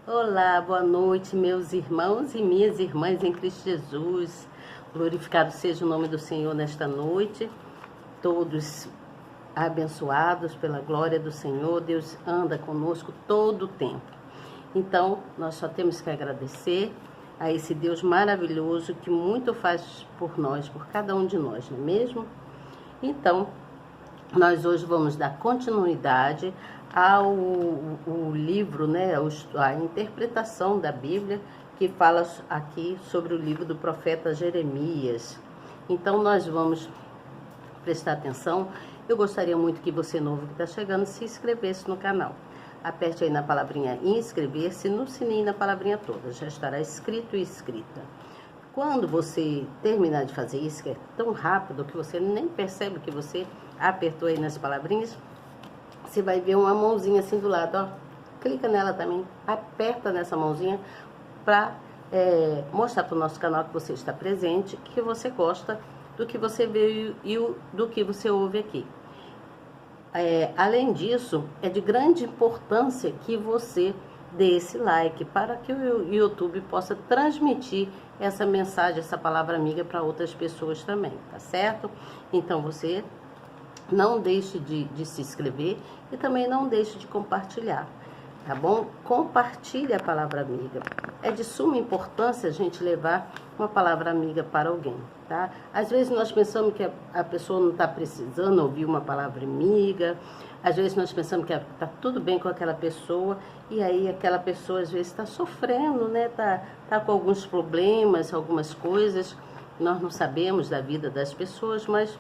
Olá, boa noite, meus irmãos e minhas irmãs em Cristo Jesus. Glorificado seja o nome do Senhor nesta noite. Todos abençoados pela glória do Senhor. Deus anda conosco todo o tempo. Então, nós só temos que agradecer a esse Deus maravilhoso que muito faz por nós, por cada um de nós, não é mesmo? Então, nós hoje vamos dar continuidade ao livro, né, a interpretação da Bíblia, que fala aqui sobre o livro do profeta Jeremias. Então, nós vamos prestar atenção. Eu gostaria muito que você novo que está chegando se inscrevesse no canal. Aperte aí na palavrinha inscrever-se, no sininho na palavrinha toda. Já estará escrito e escrita. Quando você terminar de fazer isso, que é tão rápido que você nem percebe que você apertou aí nas palavrinhas, você vai ver uma mãozinha assim do lado, ó. Clica nela também, aperta nessa mãozinha para mostrar para o nosso canal que você está presente, que você gosta do que você vê e do que você ouve aqui. Além disso, é de grande importância que você dê esse like para que o YouTube possa transmitir essa mensagem, essa palavra amiga para outras pessoas também, tá certo? Então você não deixe de se inscrever e também não deixe de compartilhar, tá bom? Compartilhe a palavra amiga. É de suma importância a gente levar uma palavra amiga para alguém, tá? Às vezes nós pensamos que a pessoa não está precisando ouvir uma palavra amiga, às vezes nós pensamos que está tudo bem com aquela pessoa, e aí aquela pessoa às vezes está sofrendo, né? Tá com alguns problemas, algumas coisas. Nós não sabemos da vida das pessoas, mas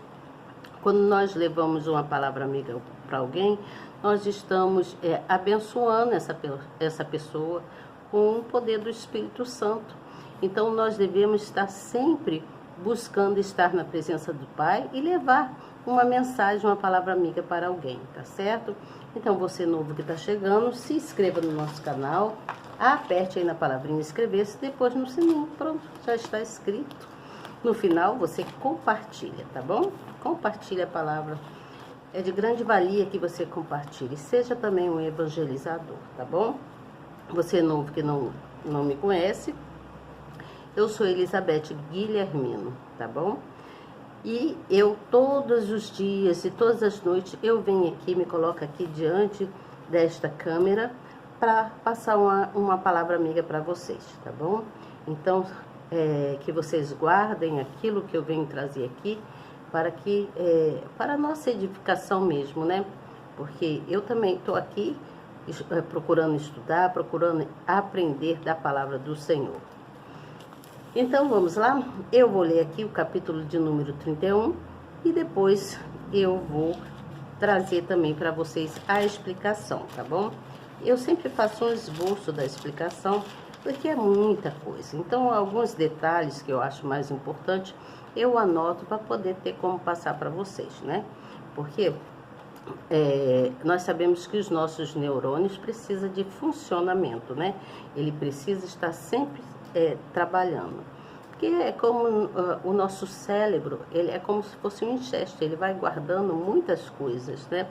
quando nós levamos uma palavra amiga para alguém, nós estamos abençoando essa pessoa com o poder do Espírito Santo. Então, nós devemos estar sempre buscando estar na presença do Pai e levar uma mensagem, uma palavra amiga para alguém, tá certo? Então, você novo que está chegando, se inscreva no nosso canal, aperte aí na palavrinha inscrever-se, depois no sininho, pronto, já está escrito. No final, você compartilha, tá bom? Compartilhe a palavra. É de grande valia que você compartilhe. Seja também um evangelizador, tá bom? Você novo que não me conhece, eu sou Elizabeth Guilhermino, tá bom? E eu todos os dias e todas as noites eu venho aqui, me coloco aqui diante desta câmera para passar uma palavra amiga para vocês, tá bom? Então, que vocês guardem aquilo que eu venho trazer aqui para a nossa edificação mesmo, né? Porque eu também estou aqui procurando estudar, procurando aprender da palavra do Senhor. Então vamos lá, eu vou ler aqui o capítulo de número 31 e depois eu vou trazer também para vocês a explicação, tá bom? Eu sempre faço um esboço da explicação, porque é muita coisa. Então, alguns detalhes que eu acho mais importante, eu anoto para poder ter como passar para vocês, né? Porque nós sabemos que os nossos neurônios precisam de funcionamento, né? Ele precisa estar sempre trabalhando. Porque é como o nosso cérebro, ele é como se fosse um ingeste, ele vai guardando muitas coisas, né?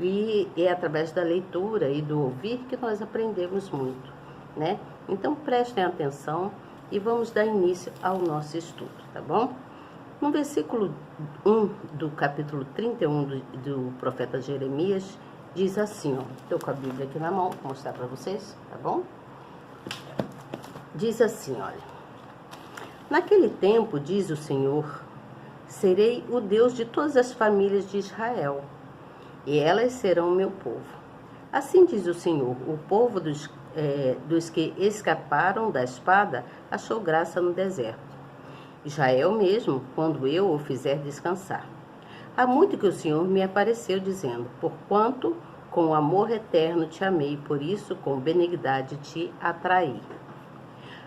E é através da leitura e do ouvir que nós aprendemos muito, né? Então, prestem atenção e vamos dar início ao nosso estudo, tá bom? No versículo 1 do capítulo 31 do profeta Jeremias, diz assim, ó, estou com a Bíblia aqui na mão, vou mostrar para vocês, tá bom? Diz assim, olha, naquele tempo, diz o Senhor, serei o Deus de todas as famílias de Israel, e elas serão o meu povo. Assim diz o Senhor, o povo dos que escaparam da espada achou graça no deserto. Israel mesmo, quando eu o fizer descansar. Há muito que o Senhor me apareceu dizendo, porquanto com amor eterno te amei, por isso com benignidade te atraí.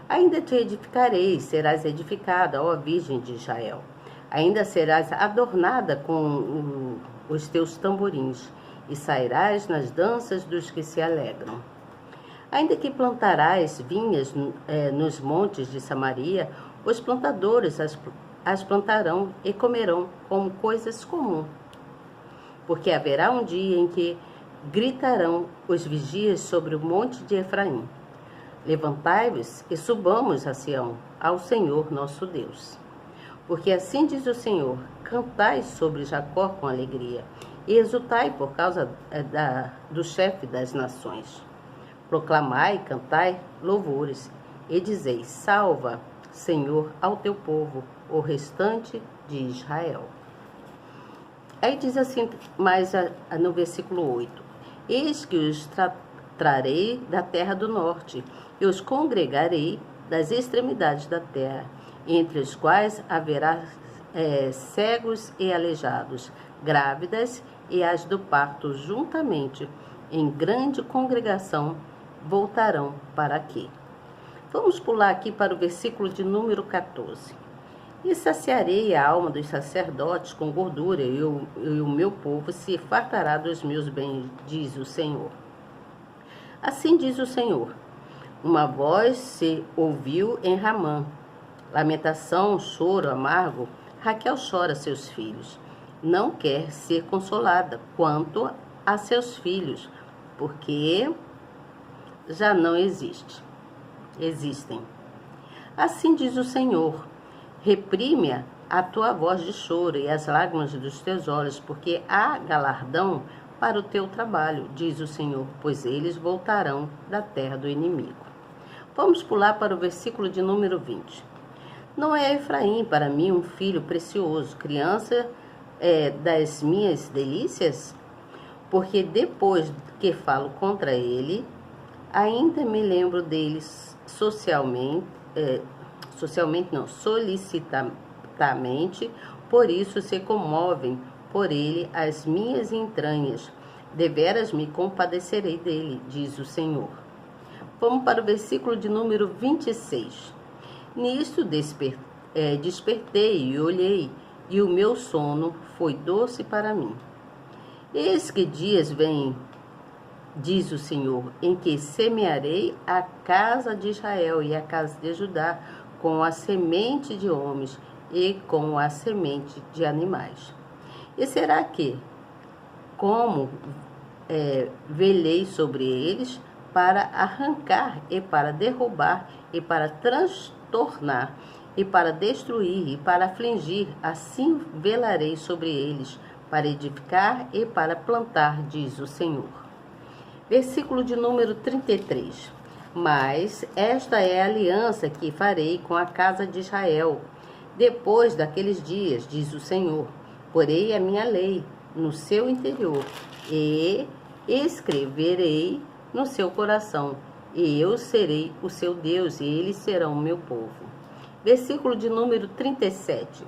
Ainda te edificarei, serás edificada, ó Virgem de Israel. Ainda serás adornada com os teus tamborins, e sairás nas danças dos que se alegram. Ainda que plantarás vinhas nos montes de Samaria, os plantadores as plantarão e comerão como coisas comuns. Porque haverá um dia em que gritarão os vigias sobre o monte de Efraim. Levantai-vos e subamos a Sião, ao Senhor nosso Deus. Porque assim diz o Senhor: cantai sobre Jacó com alegria, e exultai por causa do chefe das nações. Proclamai, cantai louvores, e dizei: salva, Senhor, ao teu povo, o restante de Israel. Aí diz assim, mais no versículo 8: eis que os trarei da terra do norte, e os congregarei das extremidades da terra, entre os quais haverá cegos e aleijados, grávidas e as do parto juntamente, em grande congregação, voltarão para aqui. Vamos pular aqui para o versículo de número 14. E saciarei a alma dos sacerdotes com gordura, e o meu povo se fartará dos meus bens, diz o Senhor. Assim diz o Senhor: uma voz se ouviu em Ramã, lamentação, choro amargo. Raquel chora seus filhos, não quer ser consolada quanto a seus filhos, porque já não existem. Assim diz o Senhor: reprime a tua voz de choro e as lágrimas dos teus olhos, porque há galardão para o teu trabalho, diz o Senhor, pois eles voltarão da terra do inimigo. Vamos pular para o versículo de número 20. Não é Efraim para mim um filho precioso, criança das minhas delícias? Porque depois que falo contra ele, ainda me lembro deles solicitamente, por isso se comovem por ele as minhas entranhas. Deveras me compadecerei dele, diz o Senhor. Vamos para o versículo de número 26. Nisto despertei e olhei, e o meu sono foi doce para mim. Eis que dias vêm, diz o Senhor, em que semearei a casa de Israel e a casa de Judá com a semente de homens e com a semente de animais. E será que, como velei sobre eles, para arrancar e para derrubar e para transtornar e para destruir e para afligir, assim velarei sobre eles, para edificar e para plantar, diz o Senhor. Versículo de número 33. Mas esta é a aliança que farei com a casa de Israel. Depois daqueles dias, diz o Senhor, porei a minha lei no seu interior e escreverei no seu coração, e eu serei o seu Deus, e eles serão o meu povo. Versículo de número 37.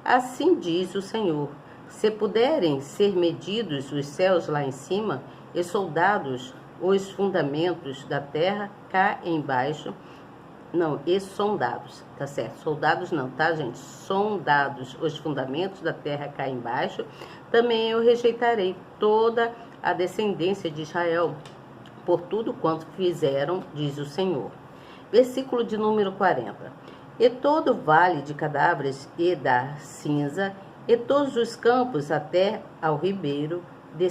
Assim diz o Senhor: se puderem ser medidos os céus lá em cima, e soldados os fundamentos da terra cá embaixo, não, e sondados, tá certo? Soldados não, tá, gente? Sondados os fundamentos da terra cá embaixo, também eu rejeitarei toda a descendência de Israel, por tudo quanto fizeram, diz o Senhor. Versículo de número 40. E todo o vale de cadáveres e da cinza, e todos os campos até ao ribeiro de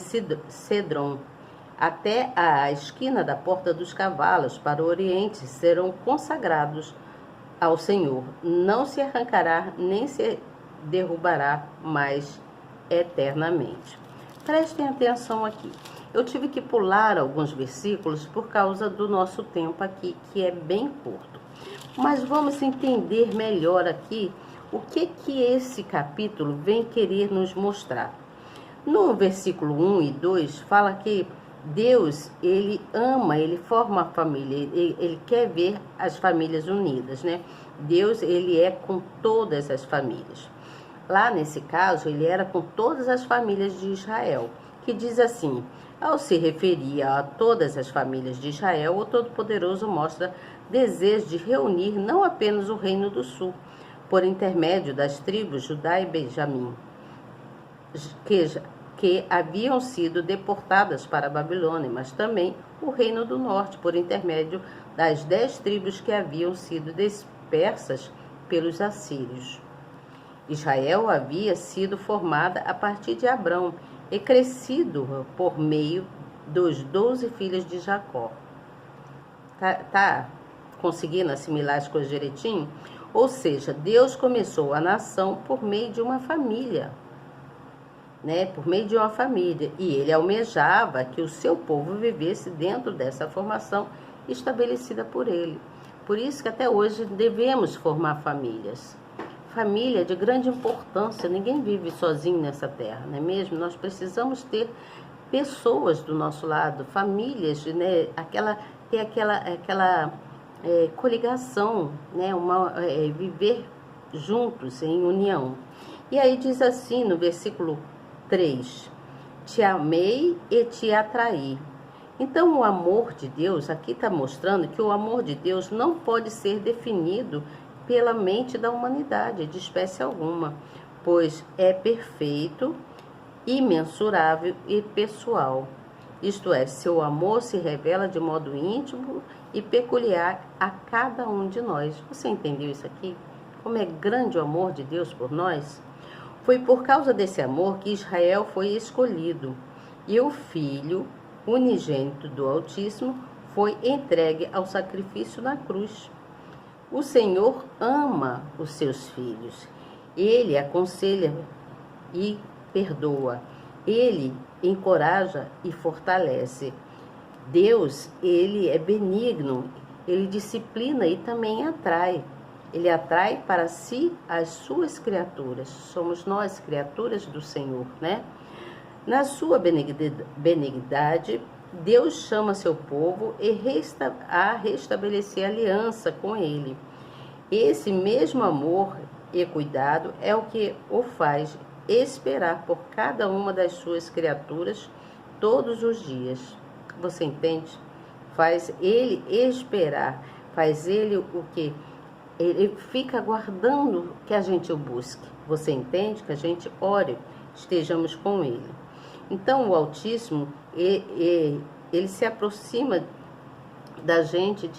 Cedron, até a esquina da porta dos cavalos, para o oriente, serão consagrados ao Senhor. Não se arrancará, nem se derrubará mais eternamente. Prestem atenção aqui. Eu tive que pular alguns versículos por causa do nosso tempo aqui, que é bem curto. Mas vamos entender melhor aqui o que esse capítulo vem querer nos mostrar. No versículo 1 e 2, fala que Deus, ele ama, ele forma a família, ele quer ver as famílias unidas, né? Deus, ele é com todas as famílias. Lá nesse caso, ele era com todas as famílias de Israel, que diz assim: ao se referir a todas as famílias de Israel, o Todo-Poderoso mostra desejo de reunir não apenas o Reino do Sul, por intermédio das tribos Judá e Benjamim, que haviam sido deportadas para a Babilônia, mas também o Reino do Norte, por intermédio das 10 tribos que haviam sido dispersas pelos assírios. Israel havia sido formada a partir de Abrão e crescido por meio dos 12 filhos de Jacó. Tá? conseguindo assimilar as coisas direitinho? Ou seja, Deus começou a nação por meio de uma família, né? Por meio de uma família. E ele almejava que o seu povo vivesse dentro dessa formação estabelecida por ele. Por isso que até hoje devemos formar famílias. Família é de grande importância, ninguém vive sozinho nessa terra, não é mesmo? Nós precisamos ter pessoas do nosso lado, famílias, né? Ter aquela coligação, né? Viver juntos em união. E aí diz assim no versículo 3: te amei e te atraí. Então o amor de Deus, aqui está mostrando que o amor de Deus não pode ser definido pela mente da humanidade, de espécie alguma, pois é perfeito, imensurável e pessoal. Isto é, seu amor se revela de modo íntimo e peculiar a cada um de nós. Você entendeu isso aqui? Como é grande o amor de Deus por nós? Foi por causa desse amor que Israel foi escolhido e o Filho unigênito do Altíssimo foi entregue ao sacrifício na cruz. O Senhor ama os seus filhos. Ele aconselha e perdoa. Ele encoraja e fortalece. Deus, ele é benigno. Ele disciplina e também atrai. Ele atrai para si as suas criaturas. Somos nós, criaturas do Senhor, né? Na sua benignidade, Deus chama seu povo a restabelecer aliança com ele. Esse mesmo amor e cuidado é o que o faz esperar por cada uma das suas criaturas todos os dias. Você entende? Faz ele esperar, faz ele o que? Ele fica aguardando que a gente o busque. Você entende? Que a gente ore, estejamos com ele. Então o Altíssimo, ele se aproxima da gente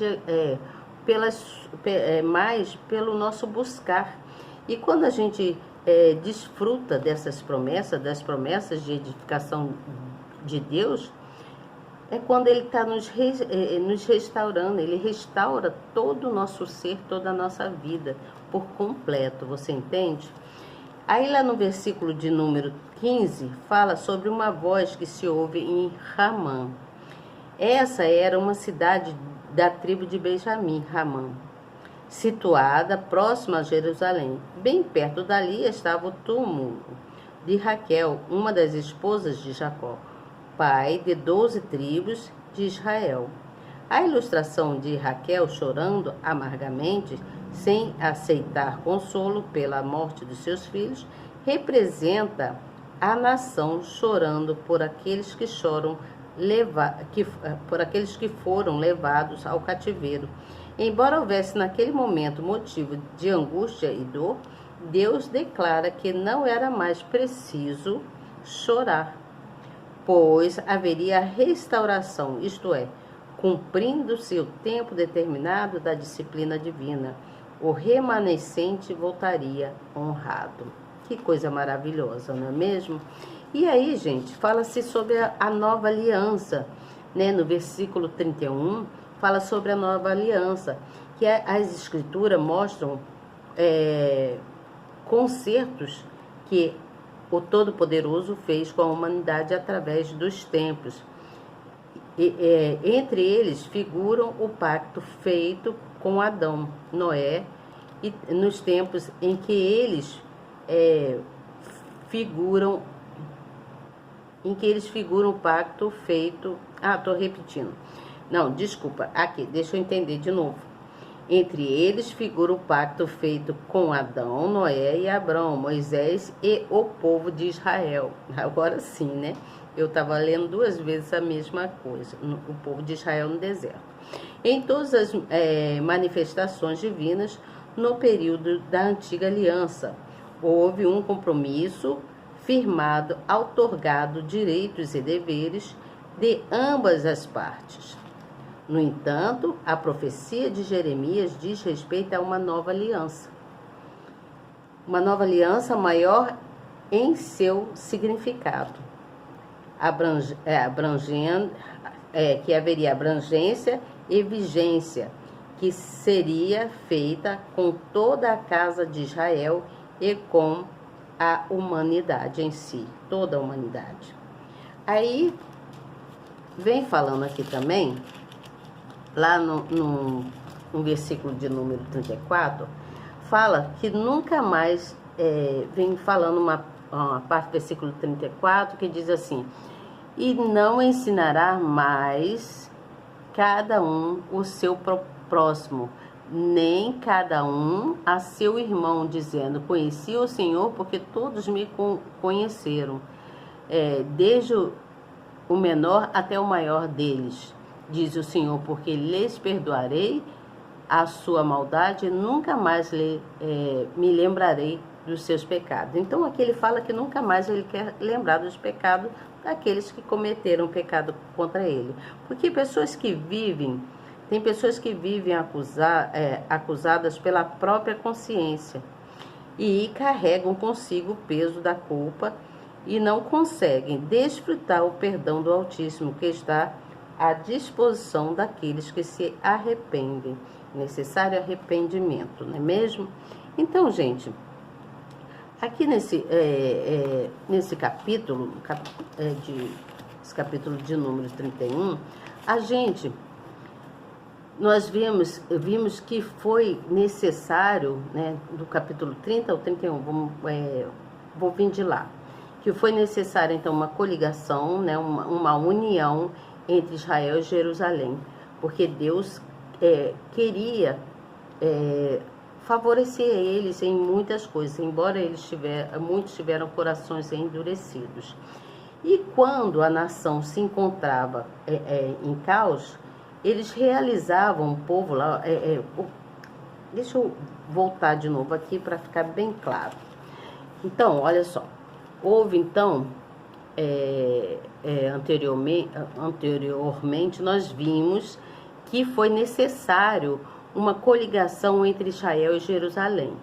mais pelo nosso buscar. E quando a gente desfruta dessas promessas, das promessas de edificação de Deus, é quando ele está nos restaurando, ele restaura todo o nosso ser, toda a nossa vida por completo, você entende? Aí lá no versículo de número 15, fala sobre uma voz que se ouve em Ramã. Essa era uma cidade da tribo de Benjamim, Ramã, situada próxima a Jerusalém. Bem perto dali estava o túmulo de Raquel, uma das esposas de Jacó, pai de 12 tribos de Israel. A ilustração de Raquel chorando amargamente, sem aceitar consolo pela morte dos seus filhos, representa a nação chorando por aqueles que por aqueles que foram levados ao cativeiro. Embora houvesse naquele momento motivo de angústia e dor, Deus declara que não era mais preciso chorar, pois haveria restauração, isto é, cumprindo-se o tempo determinado da disciplina divina. O remanescente voltaria honrado. Que coisa maravilhosa, não é mesmo? E aí, gente, fala-se sobre a nova aliança, né? No versículo 31, fala sobre a nova aliança, que as escrituras mostram concertos que o Todo-Poderoso fez com a humanidade através dos tempos. Entre eles figuram o pacto feito com Adão, Noé, e nos tempos em que eles figuram o pacto feito. Estou repetindo. Não, desculpa, aqui, deixa eu entender de novo. Entre eles figura o pacto feito com Adão, Noé e Abrão, Moisés e o povo de Israel. Agora sim, né? Eu estava lendo 2 vezes a mesma coisa, o povo de Israel no deserto. Em todas as manifestações divinas, no período da antiga aliança, houve um compromisso firmado, outorgado direitos e deveres de ambas as partes. No entanto, a profecia de Jeremias diz respeito a uma nova aliança. Uma nova aliança maior em seu significado, que haveria abrangência e vigência, que seria feita com toda a casa de Israel e com a humanidade em si, toda a humanidade. Aí, vem falando aqui também, lá no versículo de número 34, fala que nunca mais, vem falando uma parte do versículo 34, que diz assim: e não ensinará mais cada um o seu próximo, nem cada um a seu irmão, dizendo: conheci o Senhor, porque todos me conheceram, desde o menor até o maior deles, diz o Senhor, porque lhes perdoarei a sua maldade, e nunca mais me lembrarei dos seus pecados. Então aqui ele fala que nunca mais ele quer lembrar dos pecados daqueles que cometeram pecado contra ele. Porque tem pessoas que vivem acusadas pela própria consciência e carregam consigo o peso da culpa e não conseguem desfrutar o perdão do Altíssimo, que está à disposição daqueles que se arrependem. Necessário arrependimento, não é mesmo? Então, gente, aqui nesse capítulo, esse capítulo de número 31, nós vimos que foi necessário, né, do capítulo 30 ao 31, vou vir de lá, que foi necessário, então, uma coligação, né, uma união entre Israel e Jerusalém, porque Deus queria favorecer eles em muitas coisas, embora muitos tiveram corações endurecidos. E quando a nação se encontrava em caos, eles realizavam, o povo lá, deixa eu voltar de novo aqui para ficar bem claro. Então, olha só, houve então, anteriormente nós vimos que foi necessário uma coligação entre Israel e Jerusalém,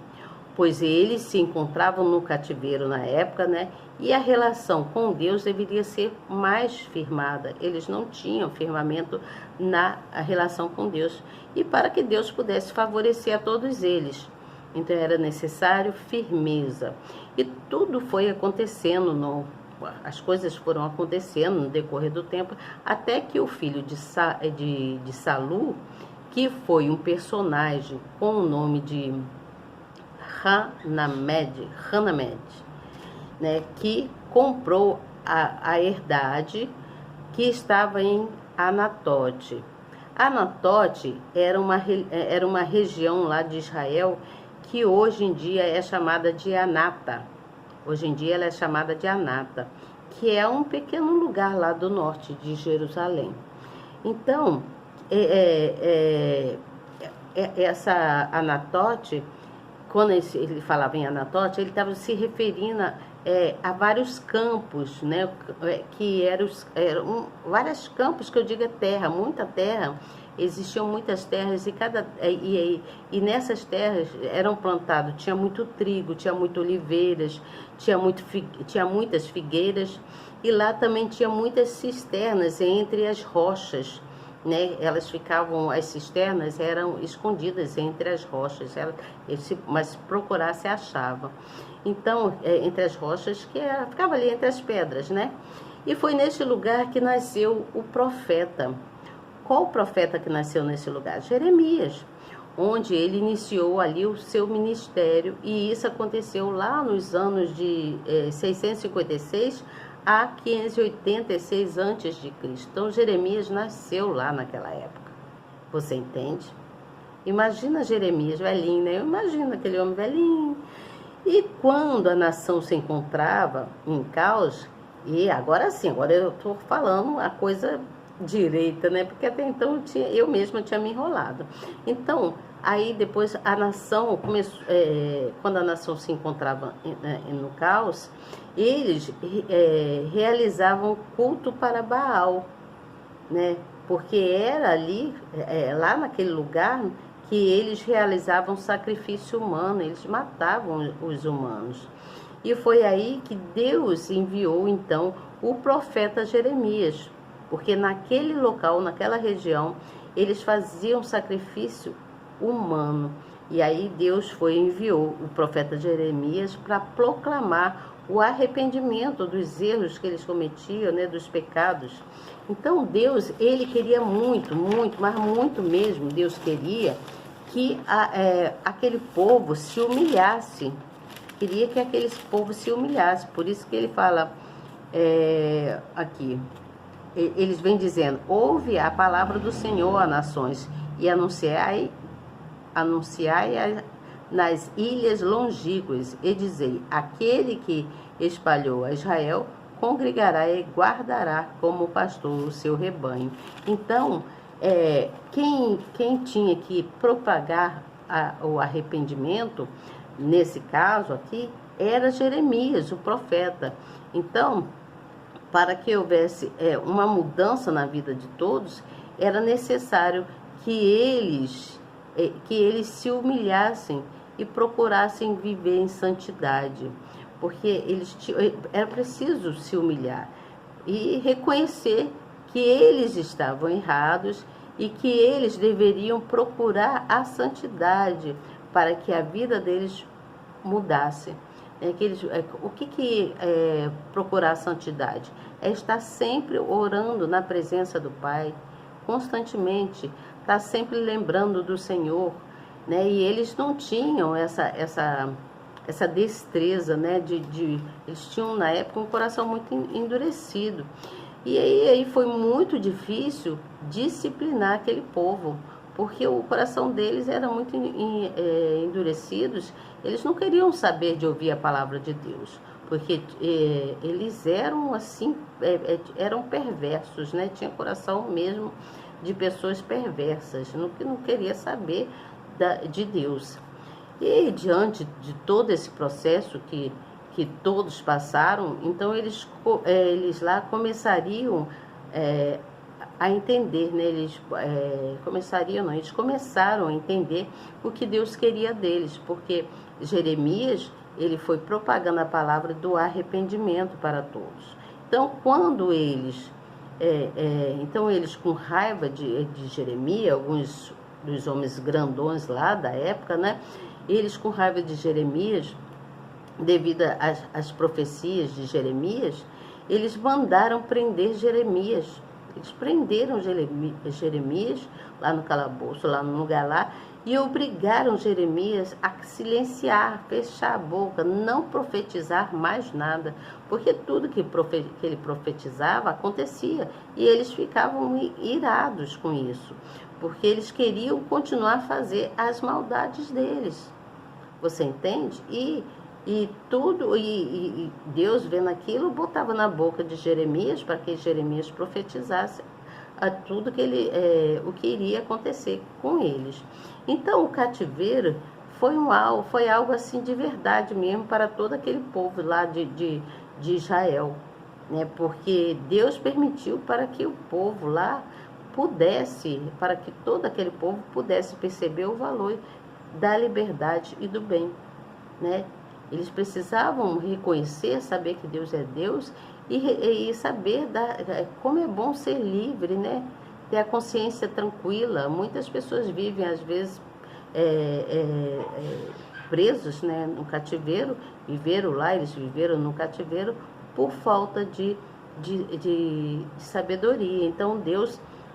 pois eles se encontravam no cativeiro na época, né? E a relação com Deus deveria ser mais firmada. Eles não tinham firmamento na relação com Deus. E para que Deus pudesse favorecer a todos eles, então era necessário firmeza. E tudo foi acontecendo, as coisas foram acontecendo no decorrer do tempo, até que o filho de Salu, que foi um personagem com o nome de Hanamed, né, que comprou a herdade que estava em Anatote. Anatote era uma região lá de Israel que hoje em dia é chamada de Anata. Hoje em dia ela é chamada de Anata, que é um pequeno lugar lá do norte de Jerusalém. Então, essa Anatote, quando ele falava em Anatote, ele estava se referindo a vários campos, né? Que eram vários campos, que eu digo terra, muita terra. Existiam muitas terras e nessas terras eram plantados, tinha muito trigo, tinha muito oliveiras, tinha muitas figueiras, e lá também tinha muitas cisternas entre as rochas, né? As cisternas eram escondidas entre as rochas, mas procurar se achava. Então, entre as rochas, ficava ali entre as pedras, né? E foi neste lugar que nasceu o profeta. Qual o profeta que nasceu nesse lugar? Jeremias, onde ele iniciou ali o seu ministério, e isso aconteceu lá nos anos de 656 a 586 a.C. Então, Jeremias nasceu lá naquela época. Você entende? Imagina Jeremias velhinho, né? Eu imagino aquele homem velhinho. E quando a nação se encontrava em caos, e agora eu estou falando a coisa direita, né? Porque até então eu mesma tinha me enrolado. Então, aí depois a nação começou, quando a nação se encontrava no caos, eles realizavam culto para Baal, né? Porque era ali, lá naquele lugar, que eles realizavam sacrifício humano, eles matavam os humanos. E foi aí que Deus enviou, então, o profeta Jeremias, porque naquele local, naquela região, eles faziam sacrifício humano. E aí Deus enviou o profeta Jeremias para proclamar o arrependimento dos erros que eles cometiam, né, dos pecados. Então Deus, ele queria muito, muito, mas muito mesmo, Deus queria que aquele povo se humilhasse. Queria que aquele povo se humilhasse. Por isso que ele fala aqui, eles vêm dizendo: ouve a palavra do Senhor, a nações, e anunciai nas ilhas longínquas, e dizei: aquele que espalhou a Israel congregará e guardará como pastor o seu rebanho. Então, quem tinha que propagar o arrependimento, nesse caso aqui, era Jeremias, o profeta. Então, para que houvesse uma mudança na vida de todos, era necessário que eles se humilhassem e procurassem viver em santidade, porque era preciso se humilhar e reconhecer que eles estavam errados e que eles deveriam procurar a santidade para que a vida deles mudasse. O que é procurar a santidade? É estar sempre orando na presença do Pai, constantemente, estar sempre lembrando do Senhor, né? E eles não tinham essa destreza, né? Eles tinham, na época, um coração muito endurecido. E aí foi muito difícil disciplinar aquele povo, porque o coração deles era muito endurecidos. Eles não queriam saber de ouvir a palavra de Deus, porque eles eram assim, eram perversos, né? Tinha coração mesmo de pessoas perversas, que não queria saber de Deus. E diante de todo esse processo que todos passaram, então eles lá começariam a entender, né? Eles começaram a entender o que Deus queria deles, porque Jeremias, ele foi propagando a palavra do arrependimento para todos. Então, quando eles com raiva de Jeremias, alguns dos homens grandões lá da época, né? Eles com raiva de Jeremias, devido às profecias de Jeremias, eles mandaram prender Jeremias. Eles prenderam Jeremias lá no calabouço, lá no lugar lá, e obrigaram Jeremias a silenciar, fechar a boca, não profetizar mais nada, porque tudo que ele profetizava acontecia, e eles ficavam irados com isso, porque eles queriam continuar a fazer as maldades deles. Você entende? E Deus, vendo aquilo, botava na boca de Jeremias para que Jeremias profetizasse a tudo o que iria acontecer com eles. Então, o cativeiro foi algo assim de verdade mesmo para todo aquele povo lá de Israel, né? Porque Deus permitiu para que o povo lá para que todo aquele povo pudesse perceber o valor da liberdade e do bem, né? Eles precisavam reconhecer, saber que Deus é Deus e saber como é bom ser livre, né? Ter a consciência tranquila. Muitas pessoas vivem, às vezes, presos, né, no cativeiro, eles viveram no cativeiro por falta de sabedoria. Então,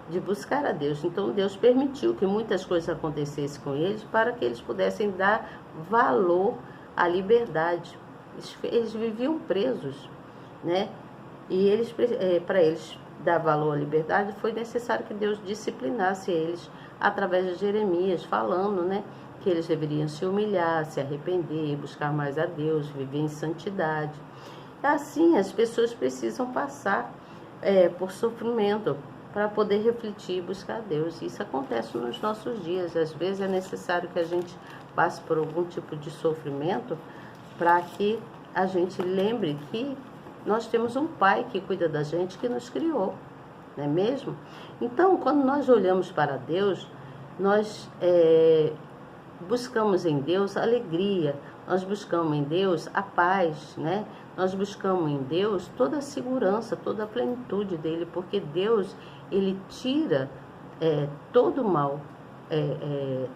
de buscar a Deus. Então, Deus permitiu que muitas coisas acontecessem com eles para que eles pudessem dar valor à liberdade. Eles viviam presos, né? E para eles dar valor à liberdade, foi necessário que Deus disciplinasse eles através de Jeremias, falando, né, que eles deveriam se humilhar, se arrepender, buscar mais a Deus, viver em santidade. Assim, as pessoas precisam passar por sofrimento para poder refletir e buscar a Deus. Isso acontece nos nossos dias. Às vezes é necessário que a gente passe por algum tipo de sofrimento para que a gente lembre que nós temos um Pai que cuida da gente, que nos criou, não é mesmo? Então, quando nós olhamos para Deus, nós buscamos em Deus a alegria, nós buscamos em Deus a paz, né? Nós buscamos em Deus toda a segurança, toda a plenitude dele, porque Deus, ele tira todo o mal,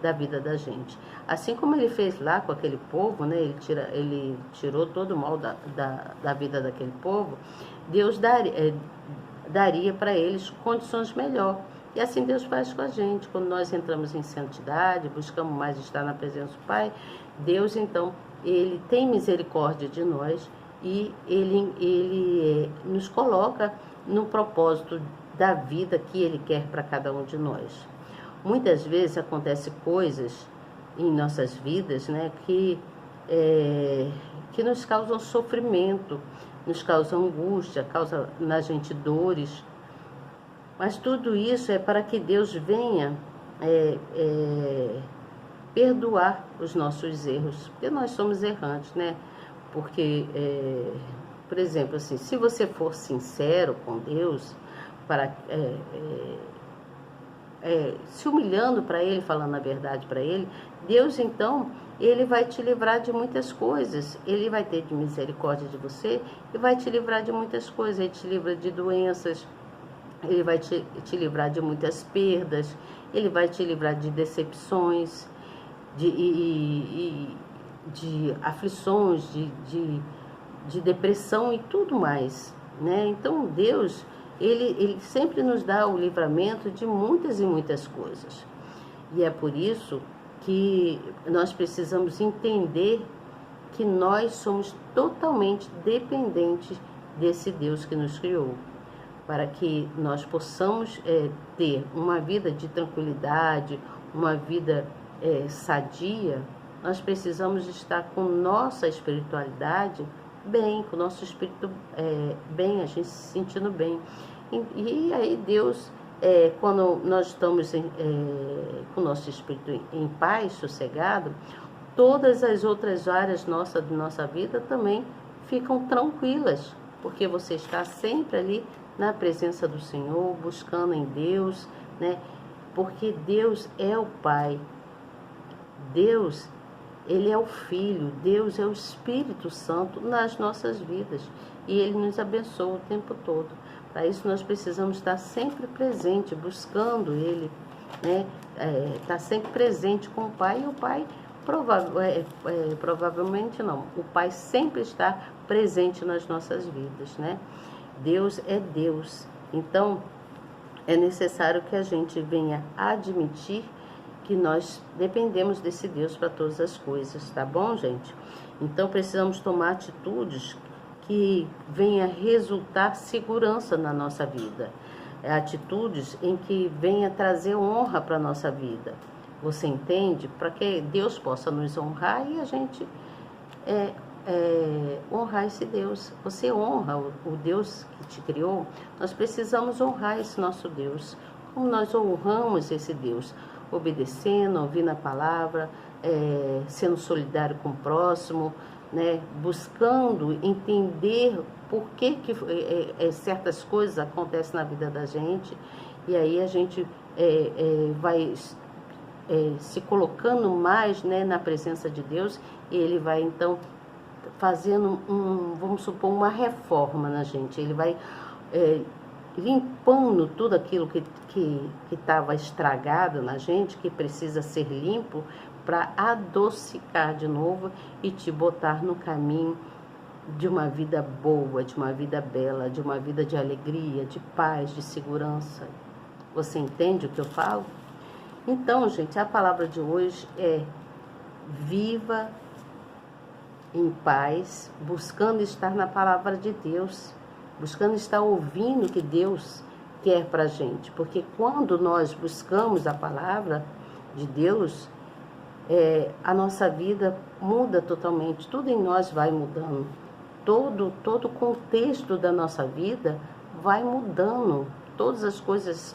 da vida da gente. Assim como ele fez lá com aquele povo, né? Ele tirou todo o mal da vida daquele povo. Deus daria para eles condições melhores. E assim Deus faz com a gente. Quando nós entramos em santidade, buscamos mais estar na presença do Pai, Deus, então, Ele tem misericórdia de nós e Ele nos coloca no propósito da vida que Ele quer para cada um de nós. Muitas vezes acontecem coisas em nossas vidas, né, que nos causam sofrimento, nos causam angústia, causa na gente dores. Mas tudo isso é para que Deus venha perdoar os nossos erros, porque nós somos errantes, né? Porque, por exemplo, assim, se você for sincero com Deus, se humilhando para Ele, falando a verdade para Ele, Deus, então, Ele vai te livrar de muitas coisas. Ele vai ter de misericórdia de você e vai te livrar de muitas coisas. Ele te livra de doenças, Ele vai te livrar de muitas perdas, Ele vai te livrar de decepções, de aflições, de depressão e tudo mais, né? Então Deus, ele sempre nos dá o livramento de muitas e muitas coisas. E é por isso que nós precisamos entender que nós somos totalmente dependentes desse Deus que nos criou, para que nós possamos ter uma vida de tranquilidade, uma vida sadia. Nós precisamos estar com nossa espiritualidade bem, com o nosso espírito bem, a gente se sentindo bem. E aí Deus, quando nós estamos com o nosso espírito em paz, sossegado, todas as outras áreas de nossa vida também ficam tranquilas, porque você está sempre ali na presença do Senhor, buscando em Deus, né? Porque Deus é o Pai, Deus, Ele é o Filho, Deus é o Espírito Santo nas nossas vidas e Ele nos abençoa o tempo todo. Para isso nós precisamos estar sempre presente, buscando Ele, né? Estar sempre presente com o Pai, e o Pai provavelmente não, o Pai sempre está presente nas nossas vidas, né? Deus é Deus, então é necessário que a gente venha admitir que nós dependemos desse Deus para todas as coisas, tá bom, gente? Então precisamos tomar atitudes que venha resultar segurança na nossa vida, atitudes em que venha trazer honra para a nossa vida. Você entende? Para que Deus possa nos honrar e a gente honrar esse Deus. Você honra o Deus que te criou, nós precisamos honrar esse nosso Deus. Como nós honramos esse Deus? Obedecendo, ouvindo a palavra, sendo solidário com o próximo, né? Buscando entender por que certas coisas acontecem na vida da gente, e aí a gente vai se colocando mais, né, na presença de Deus, e Ele vai então fazendo vamos supor, uma reforma na gente. Ele vai limpando tudo aquilo que estava estragado na gente, que precisa ser limpo, para adocicar de novo e te botar no caminho de uma vida boa, de uma vida bela, de uma vida de alegria, de paz, de segurança. Você entende o que eu falo? Então, gente, a palavra de hoje é: viva em paz, buscando estar na palavra de Deus, buscando estar ouvindo o que Deus quer para a gente. Porque quando nós buscamos a palavra de Deus, a nossa vida muda totalmente, tudo em nós vai mudando, todo o contexto da nossa vida vai mudando, todas as coisas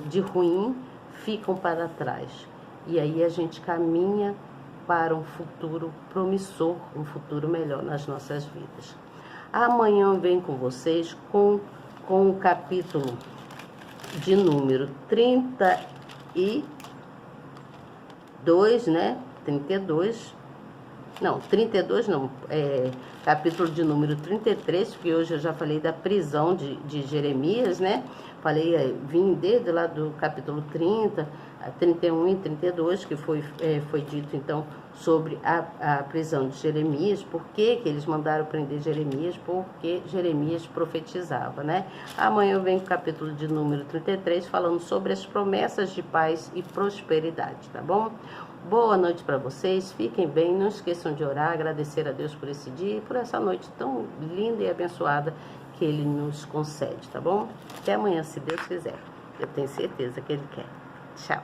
de ruim ficam para trás, e aí a gente caminha para um futuro promissor, um futuro melhor nas nossas vidas. Amanhã eu venho com vocês com o capítulo de número 32, né? 32 não, capítulo de número 33, porque hoje eu já falei da prisão de Jeremias, né? Vim desde lá do capítulo 30, 31 e 32, que foi dito, então, sobre a prisão de Jeremias. Por que eles mandaram prender Jeremias? Porque Jeremias profetizava, né? Amanhã eu venho com o capítulo de número 33, falando sobre as promessas de paz e prosperidade, tá bom? Boa noite para vocês, fiquem bem, não esqueçam de orar, agradecer a Deus por esse dia e por essa noite tão linda e abençoada que Ele nos concede, tá bom? Até amanhã, se Deus quiser. Eu tenho certeza que Ele quer. Tchau.